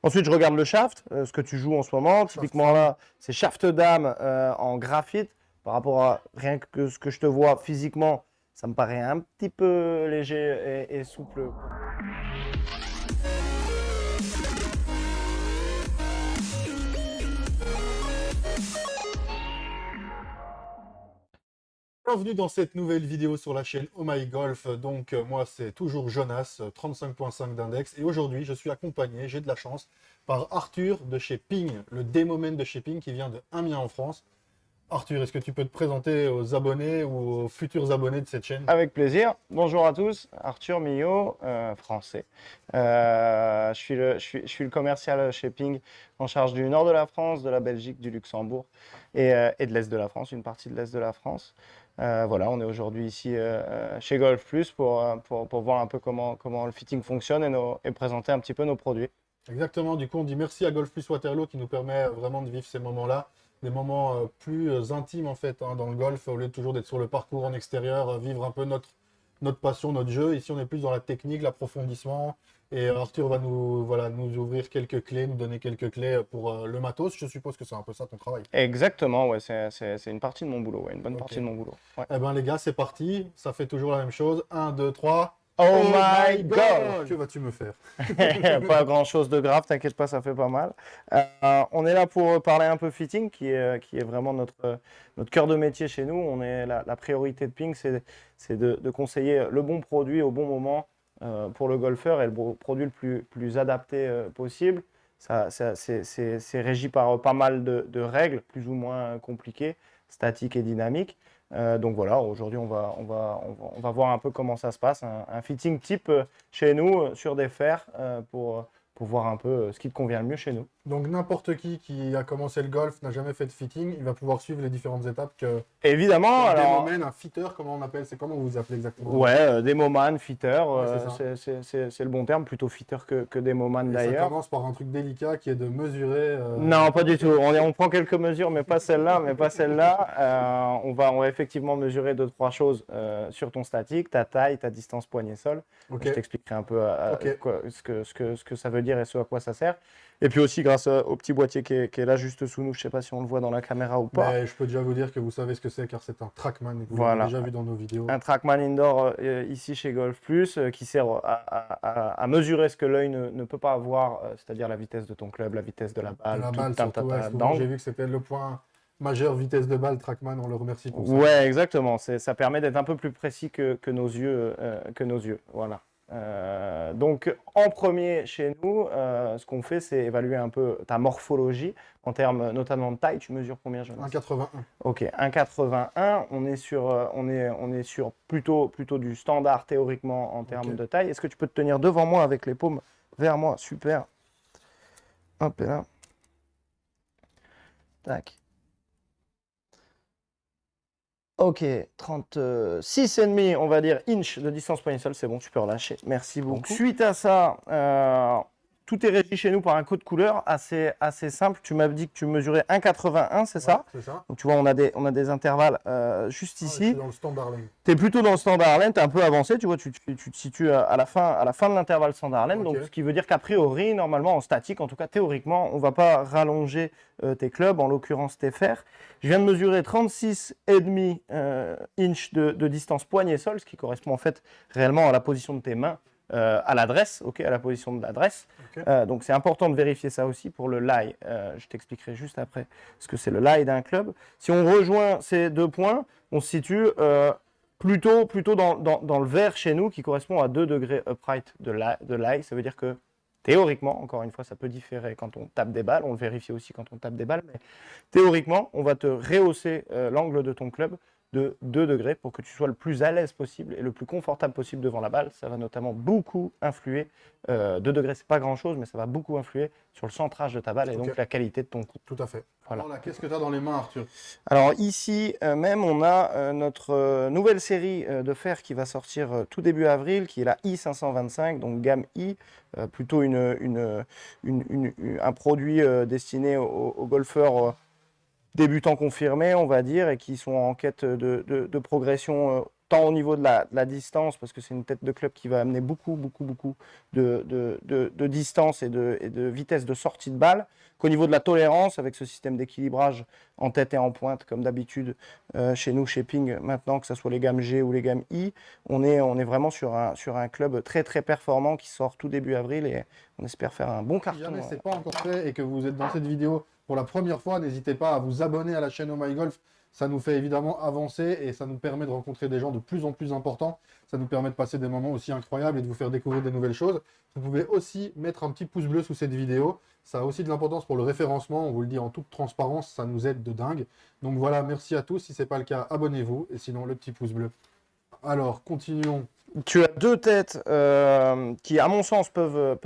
Ensuite, je regarde le shaft, ce que tu joues en ce moment. Typiquement là, c'est shaft dame en graphite. Par rapport à rien que ce que je te vois physiquement, ça me paraît un petit peu léger et souple. Bienvenue dans cette nouvelle vidéo sur la chaîne Oh My Golf. Donc moi c'est toujours Jonas, 35.5 d'index. Et aujourd'hui je suis accompagné, j'ai de la chance, par Arthur de chez Ping, le démoman de chez Ping qui vient de Amiens en France. Arthur, est-ce que tu peux te présenter aux abonnés ou aux futurs abonnés de cette chaîne? Avec plaisir. Bonjour à tous, Arthur Millot, français. Je suis le commercial chez Ping en charge du nord de la France, de la Belgique, du Luxembourg et de l'est de la France, une partie de l'est de la France. Voilà, on est aujourd'hui ici chez Golf Plus pour voir un peu comment le fitting fonctionne et présenter un petit peu nos produits. Exactement, du coup on dit merci à Golf Plus Waterloo qui nous permet vraiment de vivre ces moments-là, des moments plus intimes en fait dans le golf, au lieu de toujours d'être sur le parcours en extérieur, vivre un peu notre passion, notre jeu. Ici on est plus dans la technique, l'approfondissement, et Arthur va nous ouvrir quelques clés, nous donner quelques clés pour le matos. Je suppose que c'est un peu ça ton travail. Exactement, ouais, c'est une partie de mon boulot, ouais, une bonne partie de mon boulot. Ouais. Eh ben les gars, c'est parti, ça fait toujours la même chose. 1, 2, 3. Oh my God! Que vas-tu me faire? Pas grand chose de grave, t'inquiète pas, ça fait pas mal. On est là pour parler un peu fitting, qui est vraiment notre cœur de métier chez nous. La priorité de Ping, c'est de conseiller le bon produit au bon moment pour le golfeur et le produit le plus adapté possible. C'est régi par pas mal de règles, plus ou moins compliquées, statiques et dynamiques. Donc voilà, aujourd'hui on va voir un peu comment ça se passe, un fitting type chez nous sur des fers pour voir un peu ce qui te convient le mieux chez nous. Donc n'importe qui a commencé le golf, n'a jamais fait de fitting, il va pouvoir suivre les différentes étapes que... Évidemment, alors... Démoman, un fitter, comment on appelle, c'est comment vous appelez exactement? Ouais, démoman, fitter, Ouais, c'est le bon terme, plutôt fitter que démoman ça d'ailleurs. commence par un truc délicat qui est de mesurer... Non, pas du tout. On prend quelques mesures, mais pas celle-là. On va effectivement mesurer 2-3 choses sur ton statique, ta taille, ta distance poignet-sol. Ok. Je t'expliquerai un peu Ok. ce que ça veut dire et ce à quoi ça sert. Et puis aussi grâce au petit boîtier qui est là juste sous nous. Je ne sais pas si on le voit dans la caméra ou pas. Mais je peux déjà vous dire que vous savez ce que c'est car c'est un Trackman et que vous Voilà. l'avez déjà vu dans nos vidéos. Un Trackman Indoor ici chez Golf Plus qui sert à mesurer ce que l'œil ne peut pas avoir, c'est-à-dire la vitesse de ton club, la vitesse de la balle, La tout balle surtout, ouais, d'angles. j'ai vu que c'était le point majeur, vitesse de balle, Trackman, on le remercie pour ça. Ouais, exactement. Ça permet d'être un peu plus précis que nos yeux. Voilà. Donc, en premier chez nous, ce qu'on fait, c'est évaluer un peu ta morphologie en termes notamment de taille. Tu mesures combien, Jonas? 1,81. Ok, 1,81. On est sur plutôt du standard théoriquement en termes de taille. Est-ce que tu peux te tenir devant moi avec les paumes vers moi? Super. Hop, et là. Tac. Ok, 36,5, on va dire, inch de distance poignet-sol, c'est bon, tu peux relâcher. Merci beaucoup. Suite à ça, tout est régi chez nous par un code couleur assez simple. Tu m'as dit que tu mesurais 1,81, c'est ça? C'est ça. Donc tu vois, on a des intervalles juste ici. Je suis dans le standard lane. Tu es plutôt dans le standard lane, tu es un peu avancé, tu vois, tu te situes à la fin de l'intervalle standard lane. Donc ce qui veut dire qu'a priori, normalement en statique, en tout cas théoriquement, on ne va pas rallonger tes clubs, en l'occurrence tes fers. Je viens de mesurer 36,5 inch de distance poignet-sol, ce qui correspond en fait réellement à la position de tes mains. À l'adresse, à la position de l'adresse. Donc c'est important de vérifier ça aussi pour le lie. Je t'expliquerai juste après ce que c'est le lie d'un club. Si on rejoint ces deux points, on se situe plutôt dans le vert chez nous qui correspond à 2 degrés upright de lie. Ça veut dire que théoriquement, encore une fois, ça peut différer quand on tape des balles. On le vérifie aussi quand on tape des balles. Mais théoriquement, on va te rehausser l'angle de ton club de 2 degrés pour que tu sois le plus à l'aise possible et le plus confortable possible devant la balle. Ça va notamment beaucoup influer, 2 degrés c'est pas grand chose, mais ça va beaucoup influer sur le centrage de ta balle et donc la qualité de ton coup. Tout à fait. Voilà. Alors là, qu'est-ce que tu as dans les mains, Arthur? Alors ici même, on a notre nouvelle série de fers qui va sortir tout début avril, qui est la I525, donc gamme I, plutôt un produit destiné aux golfeurs débutants confirmés, on va dire, et qui sont en quête de progression tant au niveau de la distance, parce que c'est une tête de club qui va amener beaucoup de distance et de vitesse de sortie de balle, qu'au niveau de la tolérance, avec ce système d'équilibrage en tête et en pointe, comme d'habitude chez nous, chez Ping, maintenant, que ce soit les gammes G ou les gammes I, on est vraiment sur un club très performant qui sort tout début avril et on espère faire un bon carton. Si jamais ce n'est pas encore fait et que vous êtes dans cette vidéo pour la première fois, n'hésitez pas à vous abonner à la chaîne Oh My Golf. Ça nous fait évidemment avancer et ça nous permet de rencontrer des gens de plus en plus importants. Ça nous permet de passer des moments aussi incroyables et de vous faire découvrir des nouvelles choses. Vous pouvez aussi mettre un petit pouce bleu sous cette vidéo. Ça a aussi de l'importance pour le référencement. On vous le dit en toute transparence, ça nous aide de dingue. Donc voilà, merci à tous. Si ce n'est pas le cas, abonnez-vous. Et sinon, le petit pouce bleu. Alors, continuons. Tu as deux têtes qui, à mon sens, peuvent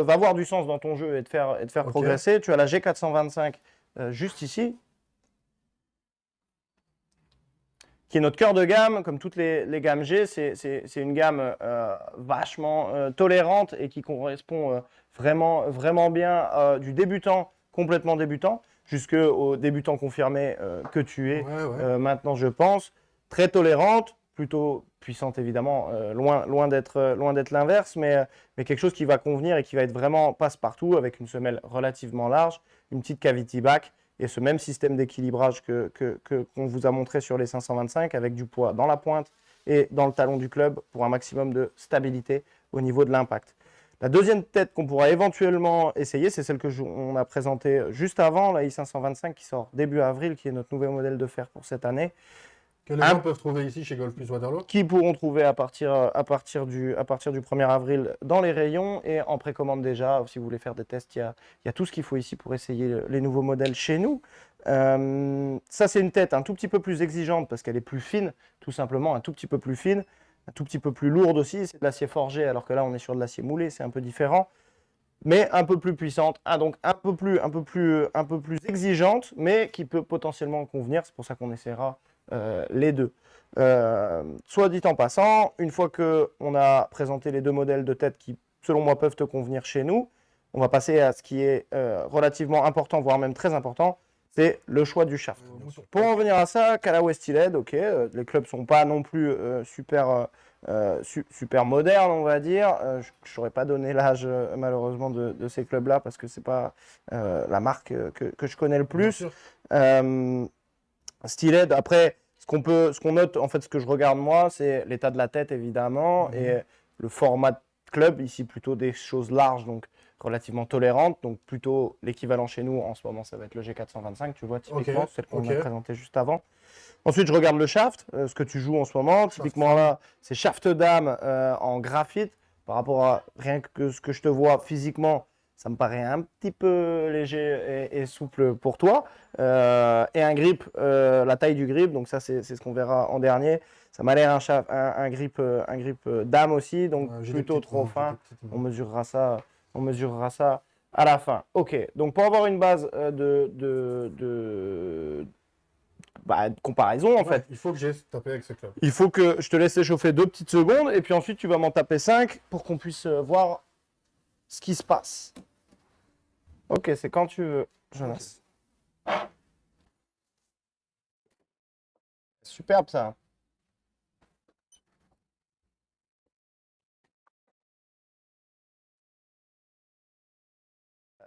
avoir du sens dans ton jeu et te faire progresser. Tu as la G425 juste ici, qui est notre cœur de gamme, comme toutes les gammes G. C'est une gamme vachement tolérante et qui correspond vraiment bien du débutant, complètement débutant, jusqu'au débutant confirmé que tu es maintenant, je pense. Très tolérante, plutôt puissante évidemment, loin d'être l'inverse, mais quelque chose qui va convenir et qui va être vraiment passe-partout, avec une semelle relativement large, une petite cavity back, et ce même système d'équilibrage qu'on vous a montré sur les 525, avec du poids dans la pointe et dans le talon du club pour un maximum de stabilité au niveau de l'impact. La deuxième tête qu'on pourra éventuellement essayer, c'est celle qu'on a présentée juste avant, la i525 qui sort début avril, qui est notre nouveau modèle de fer pour cette année. Que les gens peuvent trouver ici chez Golf Plus Waterloo. Qui pourront trouver à partir du 1er avril dans les rayons et en précommande déjà. Si vous voulez faire des tests, il y a tout ce qu'il faut ici pour essayer les nouveaux modèles chez nous. Ça, c'est une tête un tout petit peu plus exigeante parce qu'elle est plus fine, tout simplement, un tout petit peu plus fine, un tout petit peu plus lourde aussi. C'est de l'acier forgé, alors que là, on est sur de l'acier moulé, c'est un peu différent. Mais un peu plus puissante, donc un peu plus exigeante, mais qui peut potentiellement convenir. C'est pour ça qu'on essaiera les deux. Soit dit en passant, une fois qu'on a présenté les deux modèles de tête qui, selon moi, peuvent te convenir chez nous, on va passer à ce qui est relativement important, voire même très important, c'est le choix du shaft. Pour en venir à ça, Callaway Steelhead, ok, les clubs ne sont pas non plus super modernes, on va dire. Je ne saurais pas donner l'âge, malheureusement, de ces clubs-là, parce que ce n'est pas la marque que je connais le plus. Steelhead, après, ce qu'on note, en fait, ce que je regarde moi, c'est l'état de la tête, évidemment, et le format de club, ici plutôt des choses larges, donc relativement tolérantes, donc plutôt l'équivalent chez nous, en ce moment, ça va être le G425, tu vois, typiquement, celle qu'on a présentée juste avant. Ensuite, je regarde le shaft, ce que tu joues en ce moment, typiquement là, c'est shaft dame en graphite, par rapport à rien que ce que je te vois physiquement, ça me paraît un petit peu léger et souple pour toi. Et un grip, la taille du grip, donc ça c'est ce qu'on verra en dernier. Ça m'a l'air un grip dame aussi, donc plutôt trop fin. On mesurera ça à la fin. Ok, donc pour avoir une base de comparaison en fait. Il faut que j'ai tapé avec ce club. Il faut que je te laisse échauffer 2 petites secondes et puis ensuite tu vas m'en taper 5 pour qu'on puisse voir ce qui se passe. Ok, c'est quand tu veux, Jonas. Superbe ça.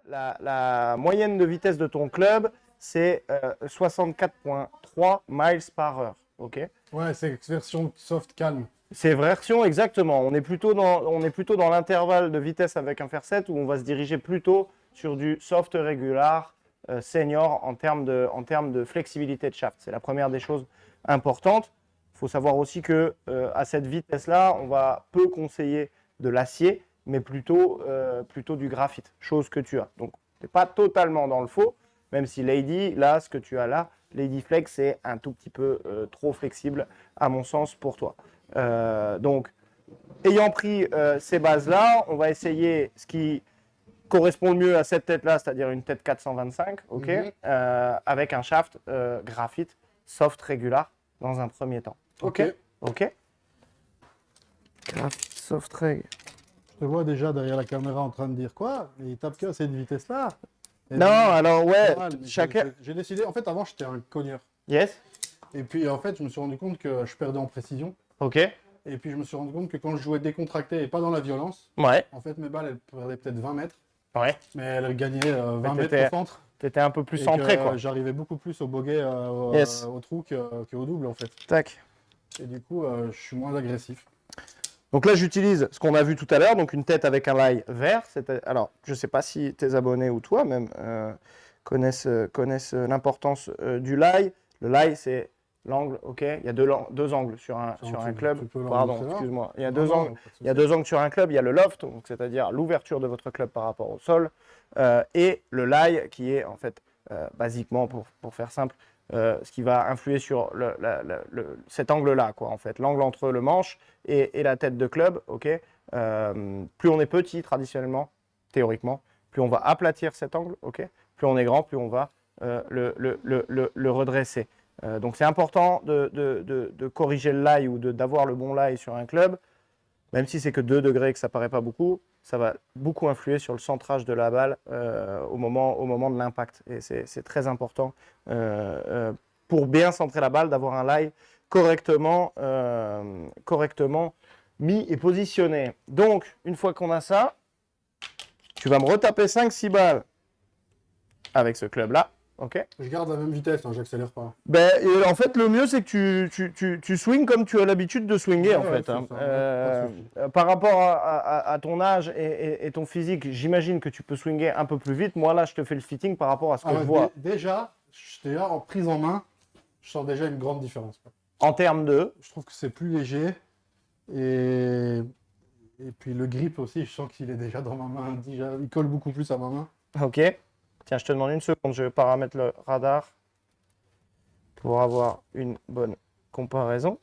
La moyenne de vitesse de ton club, c'est 64,3 miles par heure. Ok. Ouais, c'est version soft calme. C'est version exactement. On est plutôt dans l'intervalle de vitesse avec un fer 7 où on va se diriger plutôt sur du soft régular senior en termes de flexibilité de shaft. C'est la première des choses importantes. Il faut savoir aussi que à cette vitesse-là, on va peu conseiller de l'acier, mais plutôt du graphite, chose que tu as. Donc, tu n'es pas totalement dans le faux, même si Lady, là, ce que tu as là, Lady Flex, c'est un tout petit peu trop flexible, à mon sens, pour toi. Donc, ayant pris ces bases-là, on va essayer ce qui correspond le mieux à cette tête-là, c'est-à-dire une tête 425, ok, avec un shaft graphite soft régular dans un premier temps. Ok. Graphite soft reg. Je te vois déjà derrière la caméra en train de dire quoi? Mais il tape que à cette vitesse-là? Non, alors ouais, chacun. J'ai décidé, en fait, avant j'étais un cogneur. Yes. Et puis en fait, je me suis rendu compte que je perdais en précision. Ok. Et puis je me suis rendu compte que quand je jouais décontracté et pas dans la violence, Ouais. en fait mes balles elles perdaient peut-être 20 mètres, Ouais. mais elles gagnaient 20 Mais mètres au centre. T'étais un peu plus Et centré, que quoi. j'arrivais beaucoup plus au bogey, Yes. au trou qu'au double en fait. Tac. Et du coup, je suis moins agressif. Donc là, j'utilise ce qu'on a vu tout à l'heure, donc une tête avec un lie vert. Alors, je ne sais pas si tes abonnés ou toi même connaissent l'importance du lie. Le lie, c'est l'angle, ok. Il y a deux angles sur un club. Pardon, excuse-moi. Il y a deux angles sur un club. Il y a le loft, c'est-à-dire l'ouverture de votre club par rapport au sol, et le lie qui est en fait, basiquement, pour faire simple, ce qui va influer sur cet angle-là, quoi, en fait, l'angle entre le manche et la tête de club, ok. Plus on est petit, traditionnellement, théoriquement, plus on va aplatir cet angle, ok. Plus on est grand, plus on va le redresser. Donc c'est important de corriger le lie ou d'avoir le bon lie sur un club, même si c'est que 2 degrés et que ça paraît pas beaucoup. Ça va beaucoup influer sur le centrage de la balle au moment de l'impact. Et c'est très important pour bien centrer la balle, d'avoir un lie correctement mis et positionné. Donc, une fois qu'on a ça, tu vas me retaper 5-6 balles avec ce club-là. Okay. Je garde la même vitesse, hein, j'accélère pas. Ben, en fait, le mieux, c'est que tu swings comme tu as l'habitude de swinger, en fait. Hein. Par rapport à ton âge et ton physique, j'imagine que tu peux swinger un peu plus vite. Moi, là, je te fais le fitting par rapport à ce que je vois. Déjà, en prise en main, je sens déjà une grande différence. En termes de... Je trouve que c'est plus léger. Et puis le grip aussi, je sens qu'il est déjà dans ma main. Déjà, il colle beaucoup plus à ma main. Ok. Tiens, je te demande une seconde, je vais paramètre le radar pour avoir une bonne comparaison.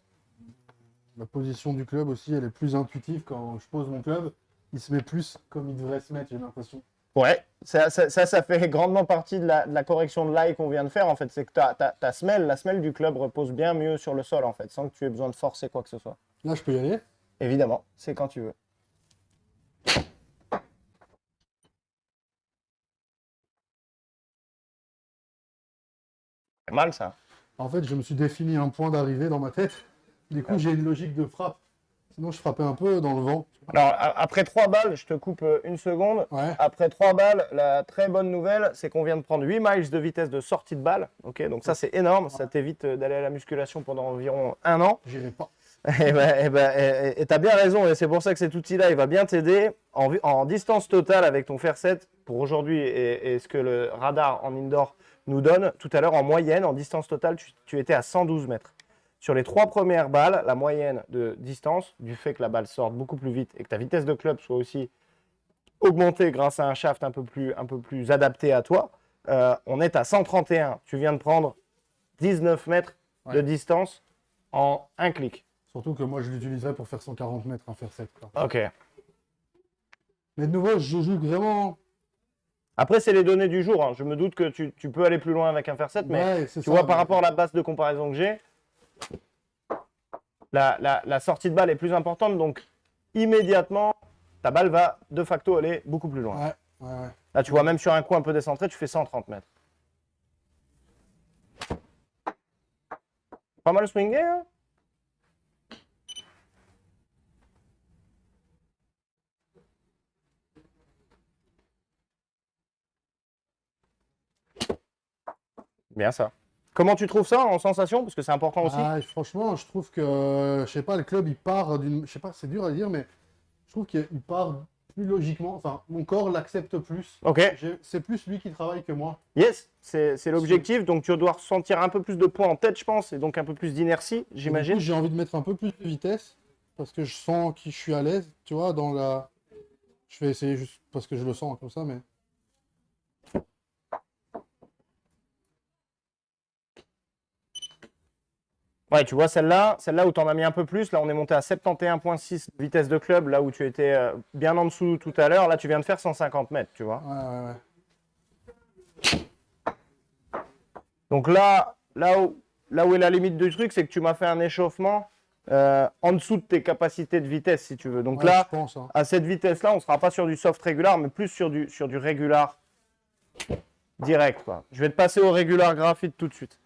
La position du club aussi, elle est plus intuitive. Quand je pose mon club, il se met plus comme il devrait se mettre, j'ai l'impression. Ouais, ça fait grandement partie de la correction de lie qu'on vient de faire, en fait. C'est que la semelle du club repose bien mieux sur le sol, en fait, sans que tu aies besoin de forcer quoi que ce soit. Là, je peux y aller? Évidemment, c'est quand tu veux. C'est mal, ça. En fait, je me suis défini un point d'arrivée dans ma tête. Du coup, j'ai une logique de frappe. Sinon, je frappais un peu dans le vent. Alors, après 3 balles, je te coupe une seconde. Ouais. Après 3 balles, la très bonne nouvelle, c'est qu'on vient de prendre 8 miles de vitesse de sortie de balle. Okay, donc ça, c'est énorme. Ça t'évite d'aller à la musculation pendant environ 1 an. J'irai pas. Et tu as bien raison. Et c'est pour ça que cet outil-là, il va bien t'aider en distance totale avec ton Fair 7 pour aujourd'hui et ce que le radar en indoor nous donne. Tout à l'heure, en moyenne, en distance totale, tu étais à 112 mètres. Sur les 3 premières balles, la moyenne de distance, du fait que la balle sorte beaucoup plus vite et que ta vitesse de club soit aussi augmentée grâce à un shaft un peu plus adapté à toi, on est à 131. Tu viens de prendre 19 mètres de distance en un clic. Surtout que moi, je l'utiliserais pour faire 140 mètres, un Fair 7. Quoi. Ok. Mais de nouveau, je joue vraiment... Après, c'est les données du jour. Hein. Je me doute que tu peux aller plus loin avec un Fair 7, mais tu vois, par rapport à la base de comparaison que j'ai, la sortie de balle est plus importante, donc immédiatement, ta balle va de facto aller beaucoup plus loin. Ouais. Là, tu vois, même sur un coup un peu décentré, tu fais 130 mètres. Pas mal swingé, hein? Bien ça. Comment tu trouves ça en sensation? Parce que c'est important aussi. Franchement, je trouve que, je sais pas, le club, il part d'une... Je sais pas, c'est dur à dire, mais je trouve qu'il part plus logiquement. Enfin, mon corps l'accepte plus. Ok. C'est plus lui qui travaille que moi. Yes, c'est l'objectif. Donc, tu dois ressentir un peu plus de poids en tête, je pense, et donc un peu plus d'inertie, j'imagine. J'ai envie de mettre un peu plus de vitesse parce que je sens que je suis à l'aise, tu vois, dans la... Je vais essayer juste parce que je le sens comme ça, mais... Ouais, tu vois, celle-là où tu en as mis un peu plus, là on est monté à 71,6 vitesse de club, là où tu étais bien en dessous tout à l'heure, là tu viens de faire 150 mètres, tu vois. Ouais. Donc là où est la limite du truc, c'est que tu m'as fait un échauffement en dessous de tes capacités de vitesse, si tu veux. Donc là, je pense, hein. À cette vitesse-là, on ne sera pas sur du soft régular, mais plus sur du régular direct, quoi. Je vais te passer au régular graphite tout de suite.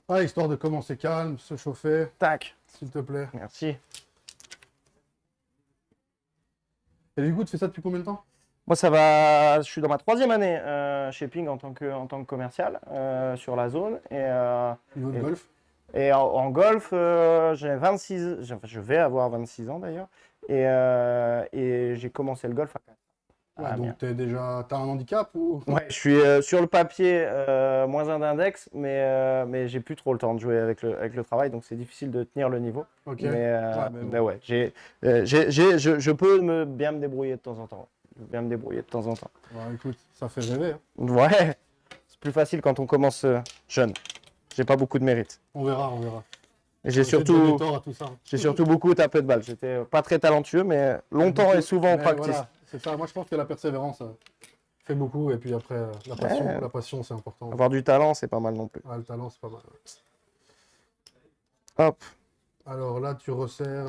Ah, histoire de commencer calme, se chauffer, Tac. s'il te plaît. Merci. Et du coup, tu fais ça depuis combien de temps? Moi, ça va. Je suis dans ma 3e année chez Ping en tant que commercial sur la zone. Niveau de golf? Et en golf, j'ai 26, je vais avoir 26 ans d'ailleurs. Et j'ai commencé le golf à 4 ans. Ouais, Ah, donc t'as un handicap ou? ouais, je suis sur le papier moins un d'index, mais j'ai plus trop le temps de jouer avec le travail, donc c'est difficile de tenir le niveau. Ok. Mais ouais, je peux bien me débrouiller de temps en temps. Bien me débrouiller de temps en temps. Ouais, écoute, ça fait rêver. Hein. Ouais, c'est plus facile quand on commence jeune. J'ai pas beaucoup de mérite. On verra, on verra. Et j'ai Essaie de donner surtout, tort à tout ça. j'ai surtout beaucoup tapé de balles. J'étais pas très talentueux, mais longtemps et souvent en Mais practice. voilà, c'est ça. Moi, je pense que la persévérance fait beaucoup. Et puis après, la passion, c'est important. Avoir du talent, c'est pas mal non plus. Ah, le talent, c'est pas mal. Hop. Alors là, tu resserres.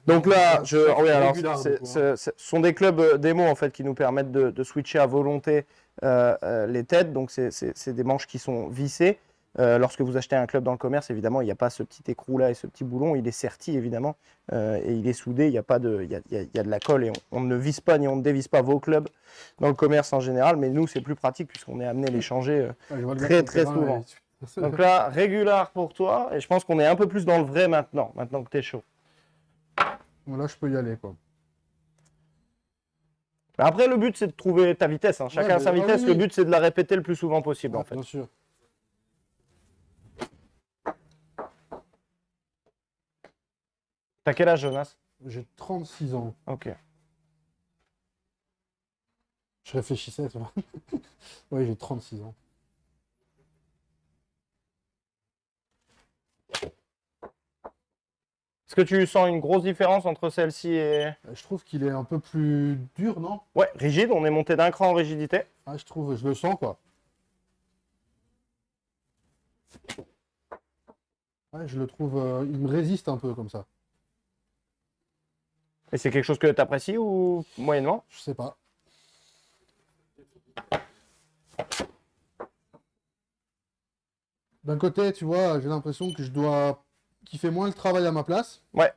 Donc là, oui, alors, Régular, du coup, ce sont des clubs démo en fait qui nous permettent de switcher à volonté les têtes. Donc c'est des manches qui sont vissées. Lorsque vous achetez un club dans le commerce, évidemment, il n'y a pas ce petit écrou là et ce petit boulon. Il est serti évidemment et il est soudé. Il y a pas de, il y a de la colle et on ne visse pas ni on ne dévisse pas vos clubs dans le commerce en général. Mais nous, c'est plus pratique puisqu'on est amené à les changer Ouais, je vois le gars très qui très fait souvent. et- Donc là, régular pour toi et je pense qu'on est un peu plus dans le vrai maintenant que tu es chaud. Bon, là, je peux y aller, quoi. Mais après, le but, c'est de trouver ta vitesse. Hein. Chacun Ouais, a sa mais- vitesse. oui, Le oui. but, c'est de la répéter le plus souvent possible, Ouais, en fait. bien sûr. T'as quel âge, Jonas? J'ai 36 ans. Ok. Je réfléchissais, tu vois. Oui, j'ai 36 ans. Est-ce que tu sens une grosse différence entre celle-ci et... Je trouve qu'il est un peu plus dur, non? Ouais, rigide. On est monté d'un cran en rigidité. Ah, je trouve, je le sens, quoi. Ouais, je le trouve, il me résiste un peu comme ça. Et c'est quelque chose que tu apprécies ou moyennement? Je sais pas. D'un côté, tu vois, j'ai l'impression que qu'il fait moins le travail à ma place. Ouais.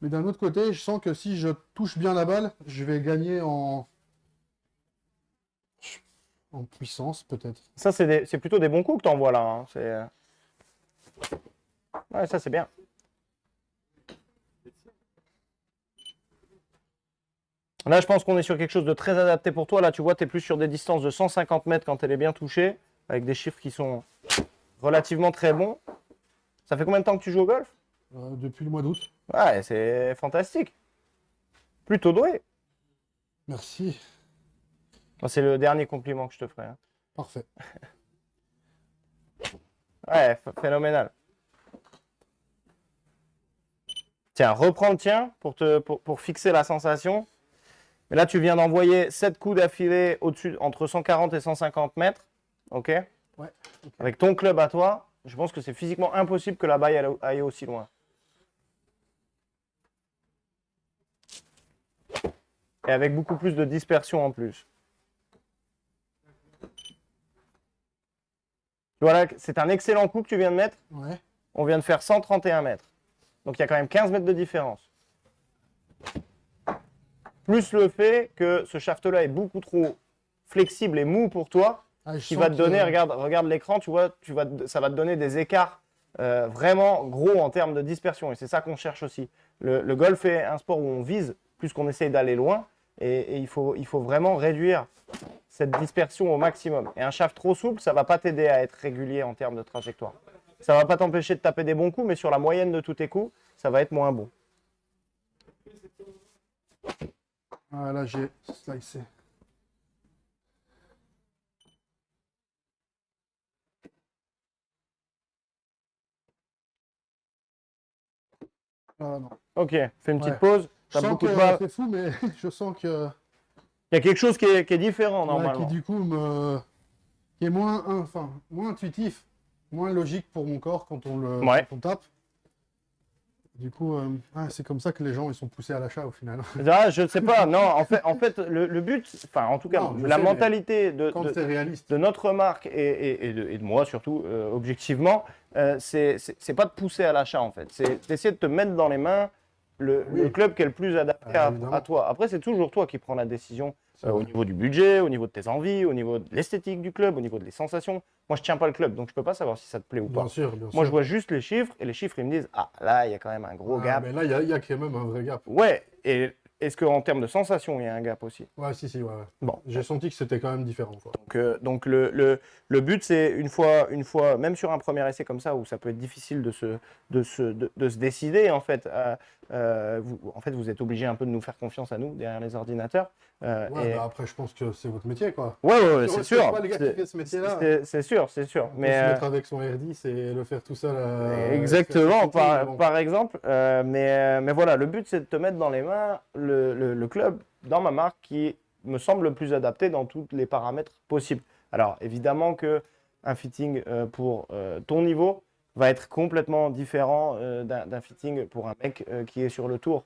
Mais d'un autre côté, je sens que si je touche bien la balle, je vais gagner en puissance, peut-être. Ça, c'est plutôt des bons coups que tu envoies là. Hein. Ouais, ça, c'est bien. Là, je pense qu'on est sur quelque chose de très adapté pour toi. Là, tu vois, tu es plus sur des distances de 150 mètres quand elle est bien touchée, avec des chiffres qui sont relativement très bons. Ça fait combien de temps que tu joues au golf? Depuis le mois d'août. Ouais, c'est fantastique. Plutôt doué. Merci. C'est le dernier compliment que je te ferai. Hein. Parfait. Ouais, phénoménal. Tiens, reprends le tien pour fixer la sensation. Mais là, tu viens d'envoyer 7 coups d'affilée au-dessus, entre 140 et 150 mètres. OK? Ouais. Okay. Avec ton club à toi, je pense que c'est physiquement impossible que la balle aille aussi loin. Et avec beaucoup plus de dispersion en plus. Voilà, c'est un excellent coup que tu viens de mettre. Ouais. On vient de faire 131 mètres. Donc il y a quand même 15 mètres de différence. Plus le fait que ce shaft-là est beaucoup trop flexible et mou pour toi, qui va te donner, regarde l'écran, tu vois, ça va te donner des écarts vraiment gros en termes de dispersion. Et c'est ça qu'on cherche aussi. Le golf est un sport où on vise plus qu'on essaye d'aller loin. Et il faut vraiment réduire cette dispersion au maximum. Et un shaft trop souple, ça ne va pas t'aider à être régulier en termes de trajectoire. Ça ne va pas t'empêcher de taper des bons coups, mais sur la moyenne de tous tes coups, ça va être moins bon. Ah, là, j'ai slicé. Ah, non. Ok, fais une petite Ouais. pause. Je sens Beaucoup que de balles. c'est fou, mais je sens que... Il y a quelque chose qui est différent normalement. Qui du coup qui est moins intuitif, moins logique pour mon corps quand on tape. Du coup, c'est comme ça que les gens ils sont poussés à l'achat au final. Je ne sais pas. Non, en fait le but, enfin, en tout cas, Non, je la sais, mais mentalité quand c'est réaliste. de notre marque et de moi surtout, objectivement, c'est pas de pousser à l'achat en fait. C'est d'essayer de te mettre dans les mains le Oui, club qui est le plus adapté à évidemment. toi. Après, c'est toujours toi qui prends la décision C'est au vrai. niveau du budget, au niveau de tes envies, au niveau de l'esthétique du club, au niveau des sensations. Moi, je tiens pas le club, donc je peux pas savoir si ça te plaît ou Bien pas. sûr, bien Moi, je sûr. vois juste les chiffres et les chiffres, ils me disent, ah là, il y a quand même un gros Ah, gap. mais là, il y a quand même un vrai gap. Ouais, et est-ce qu'en termes de sensations, il y a un gap aussi? Ouais, si, ouais. Bon, J'ai senti que c'était quand même différent, quoi. donc le but, c'est une fois, même sur un premier essai comme ça, où ça peut être difficile de se décider, en fait, vous êtes obligé un peu de nous faire confiance à nous derrière les ordinateurs. Ouais, bah après, je pense que c'est votre métier, quoi. Ouais, Je c'est respecte sûr. pas les gars qui font ce métier-là. C'est sûr. On peut se Mais mettre avec son R10 et le faire tout seul. exactement, Bon. par exemple. Mais voilà, le but, c'est de te mettre dans les mains le club, dans ma marque, qui me semble le plus adapté dans tous les paramètres possibles. Alors, évidemment que un fitting pour ton niveau va être complètement différent d'un fitting pour un mec qui est sur le tour.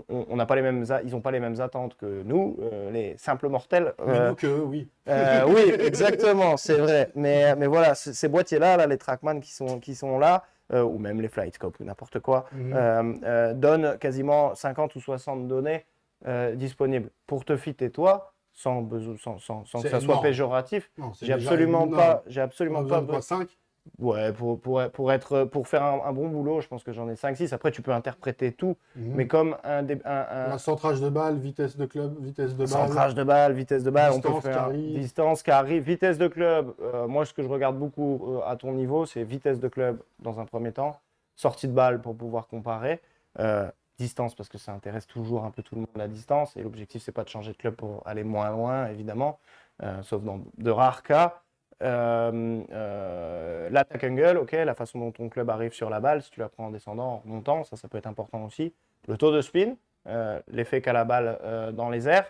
On n'a pas les mêmes, ils n'ont pas les mêmes attentes que nous, les simples mortels. Mais nous que eux, oui. Oui, exactement, c'est vrai. Mais voilà, ces boîtiers-là, là, les Trackman qui sont là, ou même les Flightscope ou n'importe quoi, donnent quasiment 50 ou 60 données disponibles pour te fitter toi, sans que ça soit énorme. péjoratif. Non, c'est J'ai déjà absolument énorme. pas, On a besoin de quoi, 5? Ouais, pour faire un bon boulot, je pense que j'en ai 5-6. Après, tu peux interpréter tout, mais comme La centrage de balle, vitesse de club, vitesse de balle. centrage de balle, vitesse de balle, on peut Distance qui faire arrive. distance qui arrive, vitesse de club. Moi, ce que je regarde beaucoup à ton niveau, c'est vitesse de club dans un premier temps, sortie de balle pour pouvoir comparer, distance parce que ça intéresse toujours un peu tout le monde la distance et l'objectif c'est pas de changer de club pour aller moins loin évidemment, sauf dans de rares cas. L'attaque angle, ok, la façon dont ton club arrive sur la balle, si tu la prends en descendant, en remontant, ça peut être important aussi. Le taux de spin, l'effet qu'a la balle dans les airs,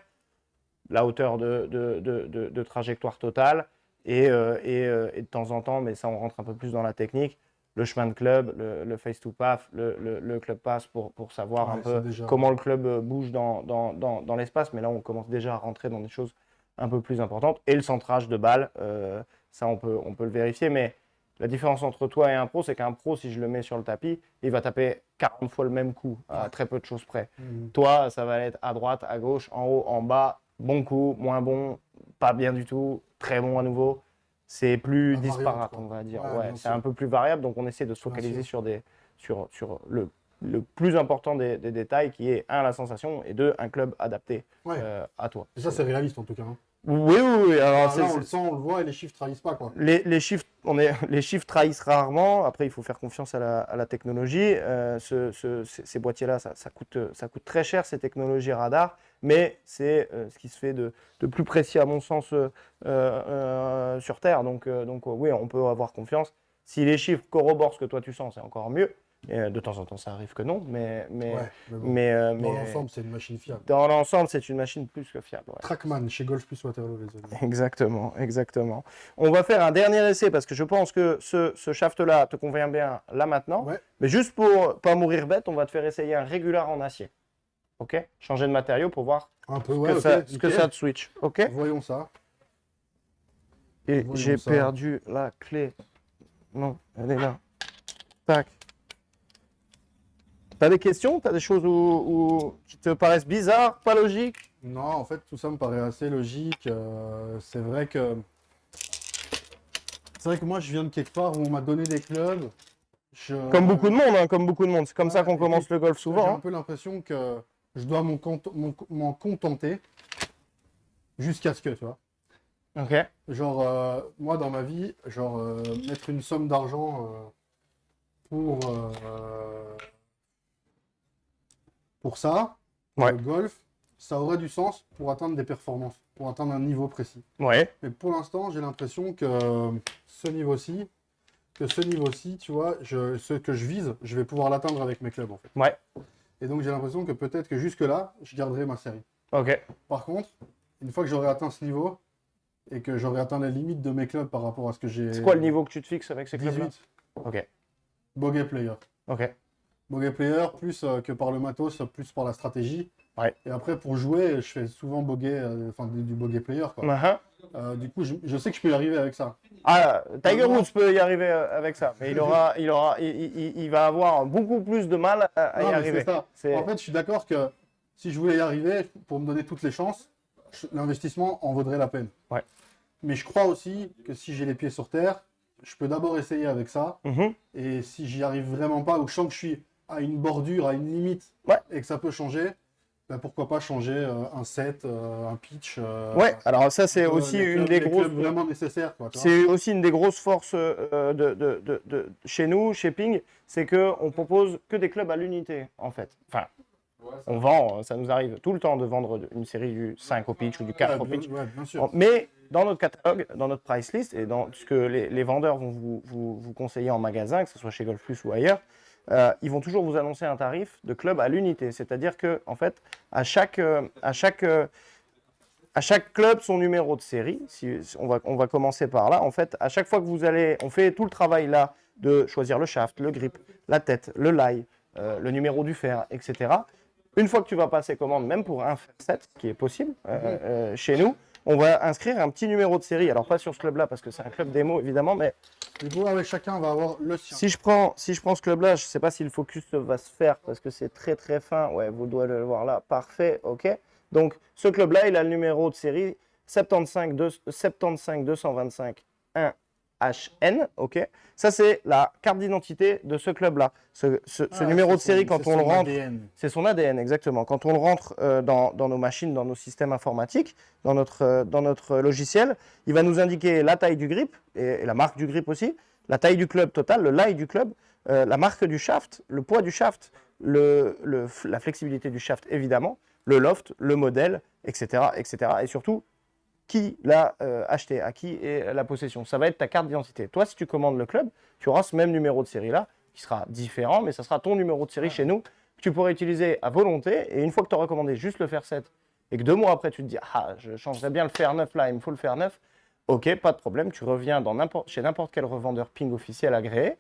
la hauteur de trajectoire totale et de temps en temps, mais ça on rentre un peu plus dans la technique, le chemin de club, le face-to-path, le club pass pour savoir un peu comment le club bouge dans l'espace. Mais là, on commence déjà à rentrer dans des choses un peu plus importantes. Et le centrage de balle, ça on peut le vérifier. Mais la différence entre toi et un pro, c'est qu'un pro, si je le mets sur le tapis, il va taper 40 fois le même coup, à très peu de choses près. Toi, ça va être à droite, à gauche, en haut, en bas, bon coup, moins bon, pas bien du tout, très bon à nouveau. C'est plus disparate, on va dire. Ouais, c'est un peu plus variable, donc on essaie de se focaliser sur le plus important des détails, qui est un, la sensation, et deux, un club adapté à toi. Et ça, c'est réaliste en tout cas. Hein. Oui. Alors, là, on le sent, on le voit et les chiffres trahissent pas, quoi. Les chiffres trahissent rarement. Après, il faut faire confiance à la technologie. Ces boîtiers-là, ça coûte très cher, ces technologies radar. Mais c'est ce qui se fait de plus précis, à mon sens, sur Terre. Donc oui, on peut avoir confiance. Si les chiffres corroborent ce que toi tu sens, c'est encore mieux. Et de temps en temps, ça arrive que non, dans l'ensemble, c'est une machine fiable. Dans l'ensemble, c'est une machine plus que fiable. Ouais. Trackman chez Golf Plus Waterloo, les amis. Exactement. On va faire un dernier essai parce que je pense que ce shaft-là te convient bien là maintenant. Ouais. Mais juste pour pas mourir bête, on va te faire essayer un régular en acier. Ok? Changer de matériau pour voir ce que ça te switch. Ok? Voyons ça. Et j'ai perdu la clé. Non, elle est là. Tac. T'as des questions? T'as des choses qui te paraissent bizarres, pas logiques? Non, en fait, tout ça me paraît assez logique. C'est vrai que moi, je viens de quelque part où on m'a donné des clubs. Comme beaucoup de monde, hein, comme beaucoup de monde. C'est comme ça qu'on commence le golf souvent. J'ai un peu l'impression que je dois m'en contenter jusqu'à ce que, tu vois. Ok. Genre, moi, dans ma vie, mettre une somme d'argent pour ça, le golf, ça aurait du sens pour atteindre des performances, pour atteindre un niveau précis. Ouais. Mais pour l'instant, j'ai l'impression que ce niveau-ci, tu vois, ce que je vise, je vais pouvoir l'atteindre avec mes clubs, en fait. Ouais. Et donc, j'ai l'impression que peut-être que jusque-là, je garderai ma série. Ok. Par contre, une fois que j'aurai atteint ce niveau et que j'aurai atteint les limites de mes clubs par rapport à ce que j'ai... C'est quoi le niveau que tu te fixes avec ces clubs-là? 18. Ok. Bogey player. Ok. bogey player, plus que par le matos, plus par la stratégie. Ouais. Et après, pour jouer, je fais souvent bogey, du bogey player, quoi. Du coup, je sais que je peux y arriver avec ça. Ah, Tiger Maintenant- Woods peut y arriver avec ça, mais il va avoir beaucoup plus de mal à y Non, mais arriver. c'est ça. En fait, je suis d'accord que si je voulais y arriver, pour me donner toutes les chances, l'investissement en vaudrait la peine. Ouais. Mais je crois aussi que si j'ai les pieds sur terre, je peux d'abord essayer avec ça. Mhm. Et si j'y arrive vraiment pas, ou que je sens que je suis à une bordure, à une limite, Ouais. et que ça peut changer, ben pourquoi pas changer un set, un pitch. Ouais, alors ça c'est aussi une des grosses. Vraiment nécessaires, quoi. C'est aussi une des grosses forces chez nous, chez Ping, c'est qu'on propose que des clubs à l'unité, en fait. Enfin, on vend, ça nous arrive tout le temps de vendre une série du 5 au pitch ou du 4 au pitch. Ouais, bien sûr. Mais dans notre catalogue, dans notre price list, et dans ce que les vendeurs vont vous conseiller en magasin, que ce soit chez Golf Plus ou ailleurs, ils vont toujours vous annoncer un tarif de club à l'unité. C'est-à-dire que, en fait, à chaque club, son numéro de série. On va commencer par là. En fait, à chaque fois que vous allez, on fait tout le travail là de choisir le shaft, le grip, la tête, le lie, le numéro du fer, etc. Une fois que tu vas passer commande, même pour un fer 7, qui est possible chez nous, on va inscrire un petit numéro de série. Alors pas sur ce club-là parce que c'est un club démo évidemment, mais du coup, chacun va avoir le sien. si je prends ce club-là, je ne sais pas si le focus va se faire parce que c'est très très fin. Ouais, vous devez le voir là. Parfait, ok. Donc ce club-là, il a le numéro de série 75 225 1 HN, ok. Ça c'est la carte d'identité de ce club-là. Ce numéro de série, quand on le rentre, c'est son ADN exactement. Quand on le rentre dans nos machines, dans nos systèmes informatiques, dans notre logiciel, il va nous indiquer la taille du grip et la marque du grip aussi, la taille du club total, le lie du club, la marque du shaft, le poids du shaft, la flexibilité du shaft évidemment, le loft, le modèle, etc., etc. Et surtout, qui l'a acheté, à qui est la possession. Ça va être ta carte d'identité. Toi, si tu commandes le club, tu auras ce même numéro de série-là, qui sera différent, mais ça sera ton numéro de série chez nous, que tu pourras utiliser à volonté. Et une fois que tu auras commandé juste le fer 7, et que 2 mois après, tu te dis « Ah, je changerais bien le fer 9 là, il me faut le fer 9 », ok, pas de problème, tu reviens chez n'importe quel revendeur Ping officiel agréé,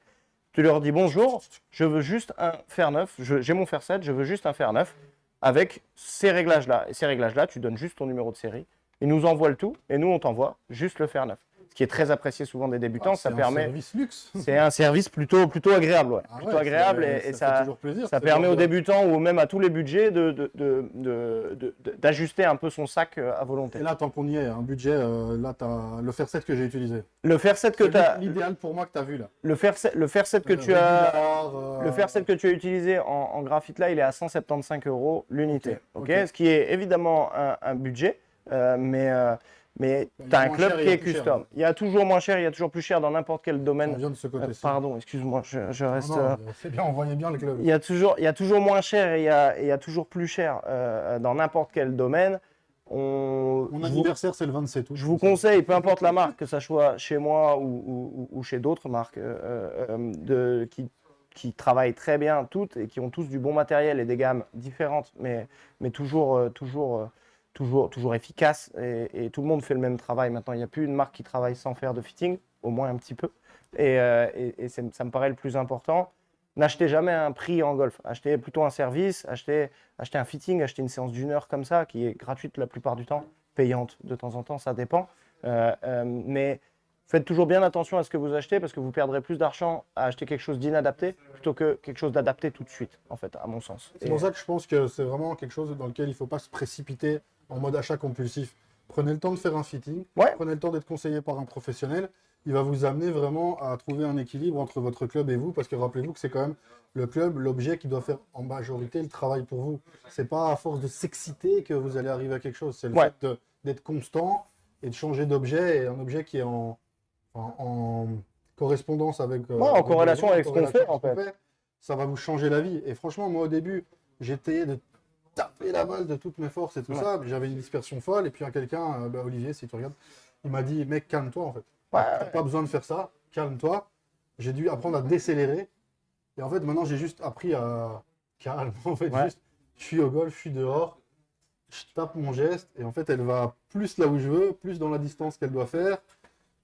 tu leur dis « Bonjour, je veux juste un fer 9, j'ai mon fer 7, je veux juste un fer 9 » avec ces réglages-là. Et ces réglages-là, tu donnes juste ton numéro de série. Ils nous envoient le tout et nous, on t'envoie juste le fer 9. Ce qui est très apprécié souvent des débutants. Ça permet. C'est un service luxe. C'est un service plutôt agréable. Ouais. Plutôt agréable et ça permet aux débutants ou même à tous les budgets d'ajuster un peu son sac à volonté. Et là, tant qu'on y est, un budget, là, tu as le fer 7 que j'ai utilisé. Le fer 7 que tu as. L'idéal pour moi que tu as vu là. Le fer 7 que tu as. Le fer 7 que tu as utilisé en graphite là, il est à 175 € l'unité. Okay. Ce qui est évidemment un budget. Mais tu as un club qui est custom. Il y a toujours moins cher, il y a toujours plus cher dans n'importe quel domaine. Ça vient de ce côté-ci. Pardon, excuse-moi, je reste. C'est bien, on voyait bien le club. Il y a toujours moins cher et il y a toujours plus cher dans n'importe quel domaine. Mon anniversaire, c'est le 27 août. Je vous conseille, peu importe la marque, que ça soit chez moi ou chez d'autres marques qui travaillent très bien toutes et qui ont tous du bon matériel et des gammes différentes, mais toujours efficace et tout le monde fait le même travail maintenant. Il n'y a plus une marque qui travaille sans faire de fitting, au moins un petit peu. Et ça me paraît le plus important. N'achetez jamais un prix en golf. Achetez plutôt un service, achetez un fitting, achetez une séance d'1 heure comme ça, qui est gratuite la plupart du temps, payante de temps en temps, ça dépend. Mais faites toujours bien attention à ce que vous achetez parce que vous perdrez plus d'argent à acheter quelque chose d'inadapté plutôt que quelque chose d'adapté tout de suite, en fait, à mon sens. C'est pour ça que je pense que c'est vraiment quelque chose dans lequel il ne faut pas se précipiter en mode achat compulsif. Prenez le temps de faire un fitting, prenez le temps d'être conseillé par un professionnel. Il va vous amener vraiment à trouver un équilibre entre votre club et vous, parce que rappelez-vous que c'est quand même le club, l'objet qui doit faire en majorité le travail pour vous. C'est pas à force de s'exciter que vous allez arriver à quelque chose. C'est le fait d'être constant et de changer d'objet, et un objet qui est en correspondance avec... en corrélation avec ce qu'on fait, en fait. Ça va vous changer la vie. Et franchement, moi au début, j'essayais de taper la balle de toutes mes forces et tout ça. J'avais une dispersion folle. Et puis il y a quelqu'un, Olivier, si tu regardes, il m'a dit, mec, calme-toi en fait. T'as pas besoin de faire ça, calme-toi. J'ai dû apprendre à décélérer. Et en fait, maintenant, j'ai juste appris à calme. En fait, juste, je suis au golf, je suis dehors, je tape mon geste. Et en fait, elle va plus là où je veux, plus dans la distance qu'elle doit faire.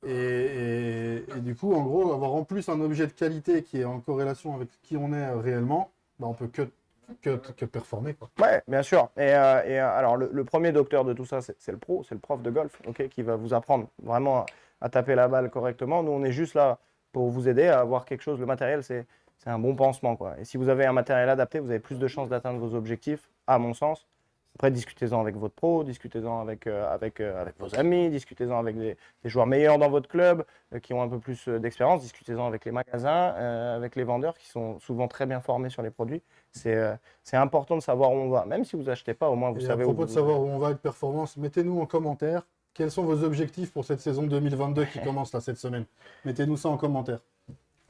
Et du coup, en gros, avoir en plus un objet de qualité qui est en corrélation avec qui on est réellement, bah, on peut que performer, quoi. Ouais, bien sûr. Alors, le premier docteur de tout ça, c'est le pro, c'est le prof de golf, ok, qui va vous apprendre vraiment à taper la balle correctement. Nous, on est juste là pour vous aider à avoir quelque chose. Le matériel, c'est un bon pansement, quoi. Et si vous avez un matériel adapté, vous avez plus de chances d'atteindre vos objectifs, à mon sens. Après, discutez-en avec votre pro, discutez-en avec vos amis, discutez-en avec des joueurs meilleurs dans votre club qui ont un peu plus d'expérience, discutez-en avec les magasins, avec les vendeurs qui sont souvent très bien formés sur les produits. C'est important de savoir où on va. Même si vous achetez pas, au moins vous Et à savez où propos de savoir où on va être performance, mettez-nous en commentaire quels sont vos objectifs pour cette saison 2022 qui commence là cette semaine. Mettez-nous ça en commentaire.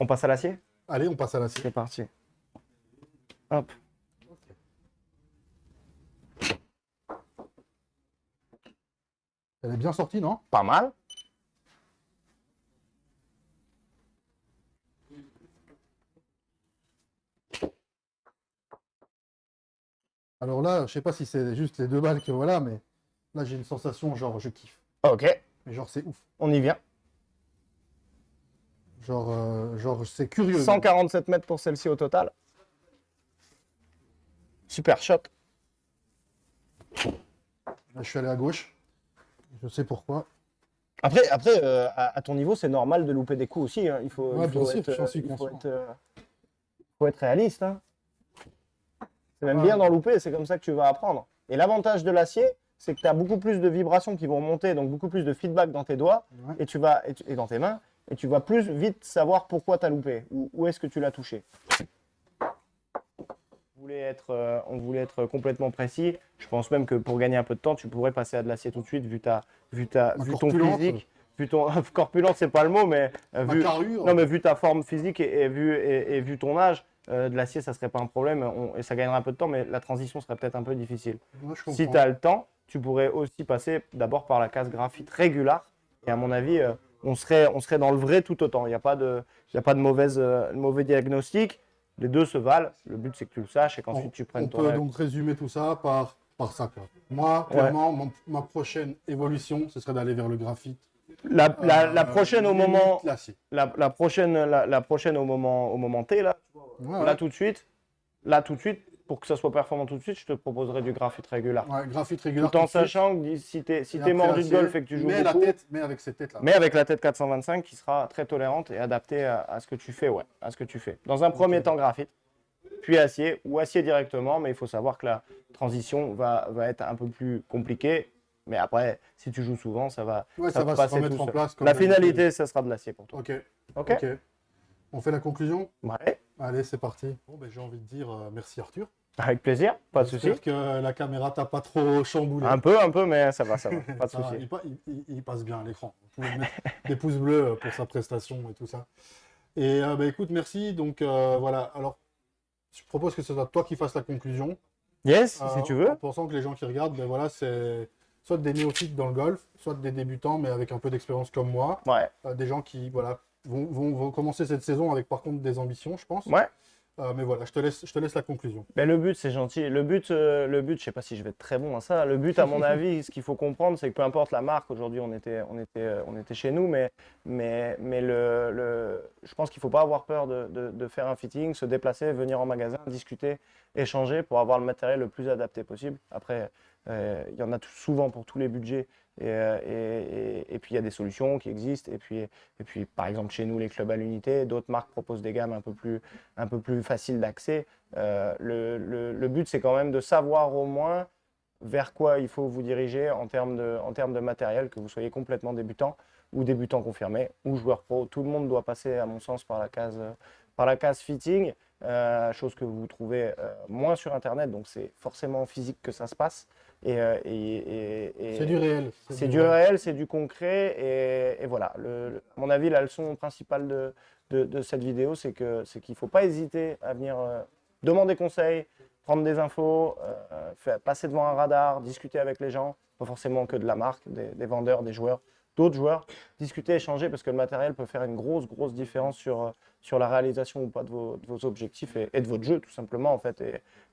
On passe à l'acier? Allez, on passe à l'acier. C'est parti. Hop. Elle est bien sortie, non? Pas mal. Alors là, je sais pas si c'est juste les 2 balles que voilà, mais là j'ai une sensation genre je kiffe. Ok, Mais genre c'est ouf. on y vient. Genre c'est curieux. 147 mètres pour celle-ci au total. Super shot. Là, je suis allé à gauche. Je sais pourquoi. Après à ton niveau, c'est normal de louper des coups aussi, hein. Il faut, Ouais, il faut bien sûr, être, j'en suis il faut conscient. faut être réaliste, hein. C'est même bien d'en louper, c'est comme ça que tu vas apprendre. Et l'avantage de l'acier, c'est que tu as beaucoup plus de vibrations qui vont monter, donc beaucoup plus de feedback dans tes doigts Ouais. et dans tes mains, et tu vas plus vite savoir pourquoi tu as loupé, ou où est-ce que tu l'as touché. On voulait être complètement précis. Je pense même que pour gagner un peu de temps, tu pourrais passer à de l'acier tout de suite, vu ton corpulence. physique, vu ton corpulence, c'est pas le mot, mais Ma carrure. non, mais vu ta forme physique et vu ton âge, de l'acier, ça serait pas un problème et ça gagnerait un peu de temps, mais la transition serait peut-être un peu difficile. Ouais, je Si comprends. tu as le temps, tu pourrais aussi passer d'abord par la case graphite régulière. Et à mon avis, on serait dans le vrai tout autant. Il n'y a pas de mauvais diagnostic. Les deux se valent. Le but, c'est que tu le saches et qu'ensuite tu prennes On ton peut avis. donc résumer tout ça par ça, quoi. Moi, clairement, ma prochaine évolution, ce serait d'aller vers le graphite. La prochaine au limite moment, l'acier. la prochaine au moment T, là, Ouais, là tout de suite, pour que ça soit performant tout de suite, je te proposerai du graphite régulier. ouais, graphite régulier. Tout en sachant que si t'es mordu de golf et que tu joues beaucoup, mais avec cette tête-là. mais avec la tête 425 qui sera très tolérante et adaptée à ce que tu fais, ouais, à ce que tu fais. Dans un premier temps graphite, puis acier ou acier directement, mais il faut savoir que la transition va être un peu plus compliquée. Mais après, si tu joues souvent, ça va Ça va se passer remettre tout en seul. place. comme La d'habitude. finalité, ça sera de l'acier pour toi. Ok. Ok. Ok. On fait la conclusion? Ouais, Allez, c'est parti. Bon, ben, j'ai envie de dire merci Arthur. avec plaisir, pas de souci. J'espère que la caméra t'a pas trop chamboulé. Un peu, mais ça va, pas de Ça va, souci. il passe bien à l'écran. Vous pouvez mettre des pouces bleus pour sa prestation et tout ça. Et bah, écoute, merci. Donc voilà. Alors, je propose que ce soit toi qui fasses la conclusion. Yes, si tu veux. En pensant que les gens qui regardent, ben voilà, c'est soit des néophytes dans le golf, soit des débutants, mais avec un peu d'expérience comme moi. Ouais, Des gens qui voilà, vont commencer cette saison avec par contre des ambitions, je pense. ouais. Mais voilà, je te laisse la conclusion. Mais le but, c'est gentil. Le but, je sais pas si je vais être très bon à ça. Le but, à mon avis, ce qu'il faut comprendre, c'est que peu importe la marque, aujourd'hui, on était chez nous, mais je pense qu'il faut pas avoir peur de faire un fitting, se déplacer, venir en magasin, discuter, échanger pour avoir le matériel le plus adapté possible. Après, il y en a souvent pour tous les budgets. Et puis il y a des solutions qui existent. Et puis par exemple chez nous les clubs à l'unité, d'autres marques proposent des gammes un peu plus faciles d'accès. Le but c'est quand même de savoir au moins vers quoi il faut vous diriger en termes de matériel, que vous soyez complètement débutant ou débutant confirmé ou joueur pro. Tout le monde doit passer à mon sens par la case fitting, chose que vous trouvez moins sur internet, donc c'est forcément en physique que ça se passe. C'est du réel. C'est du réel, c'est du concret. Et voilà, à mon avis, la leçon principale de cette vidéo, c'est qu'il ne faut pas hésiter à venir demander conseil, prendre des infos, passer devant un radar, discuter avec les gens, pas forcément que de la marque, des vendeurs, des joueurs, d'autres joueurs, discuter, échanger, parce que le matériel peut faire une grosse différence sur la réalisation ou pas de vos objectifs et de votre jeu, tout simplement, en fait.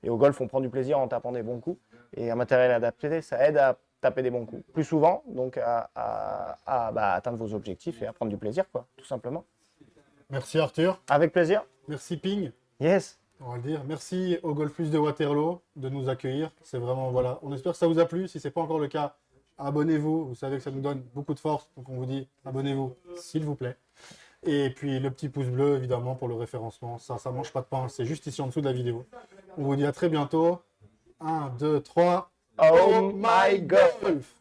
Et au golf, on prend du plaisir en tapant des bons coups. Et un matériel adapté, ça aide à taper des bons coups plus souvent, donc à atteindre vos objectifs et à prendre du plaisir, quoi, tout simplement. Merci Arthur. Avec plaisir. Merci Ping. Yes. On va le dire. Merci au Golf Plus de Waterloo de nous accueillir. C'est vraiment, voilà. On espère que ça vous a plu. Si ce n'est pas encore le cas, abonnez-vous. Vous savez que ça nous donne beaucoup de force. Donc on vous dit abonnez-vous, s'il vous plaît. Et puis le petit pouce bleu, évidemment, pour le référencement. Ça ne mange pas de pain. C'est juste ici en dessous de la vidéo. On vous dit à très bientôt. 1, 2, 3. Oh my God! Golf!